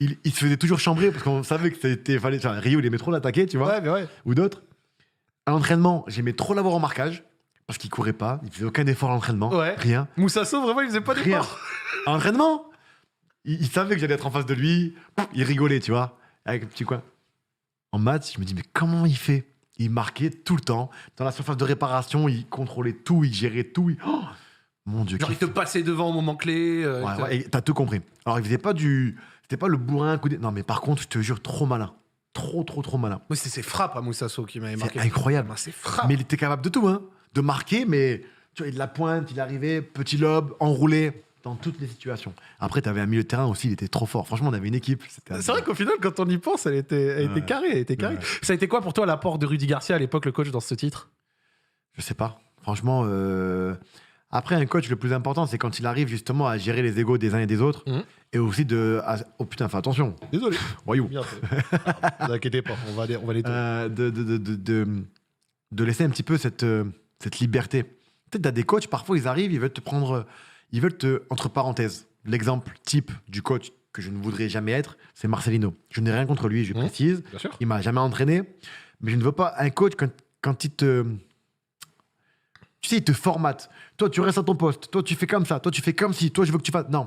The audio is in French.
il se faisait toujours chambrer parce qu'on savait que Rio, il aimait trop l'attaquer, tu vois, Ouais, mais ouais. ou d'autres. À l'entraînement, j'aimais trop l'avoir en marquage parce qu'il courait pas, il faisait aucun effort à l'entraînement, Ouais. rien. Moussasso, vraiment, il faisait pas Rien. d'effort. À l'entraînement, il savait que j'allais être en face de lui, il rigolait, tu vois, avec un petit coin. En maths, je me dis, mais comment il fait? Il marquait tout le temps. Dans la surface de réparation, il contrôlait tout, il gérait tout. Oh, mon Dieu. Genre, il te passait devant au moment clé. Ouais, et t'as tout compris. Alors, il faisait pas du. C'était pas le bourrin coup. Non, mais par contre, je te jure, trop malin. Trop malin. Moi, c'est ses frappes à Moussasso qui m'avaient marqué. C'est incroyable. Ah, ses frappes. Mais il était capable de tout, hein. De marquer, mais tu vois, il de la pointe, il arrivait, petit lobe, enroulé, dans toutes les situations. Après, t'avais un milieu de terrain aussi, il était trop fort. Franchement, on avait une équipe. C'est vrai qu'au final, quand on y pense, elle était Ouais. carrée. Ouais. Ça a été quoi pour toi l'apport de Rudy Garcia à l'époque, le coach, dans ce titre? Je sais pas. Franchement, après, un coach, le plus important, c'est quand il arrive justement à gérer les égos des uns et des autres. Mhm. Et aussi oh putain, fais attention. Désolé. Voyou. Bien fait. Ne vous inquiétez pas, on va les De laisser un petit peu cette liberté. Peut-être t'as des coachs, parfois ils arrivent, ils veulent te, entre parenthèses, l'exemple type du coach que je ne voudrais jamais être, c'est Marcelino. Je n'ai rien contre lui, je précise. Bien sûr. Il m'a jamais entraîné, mais je ne veux pas un coach quand il te... Tu sais, il te formate. Toi, tu restes à ton poste. Toi, tu fais comme ça. Toi, tu fais comme si. Toi, je veux que tu fasses... Non.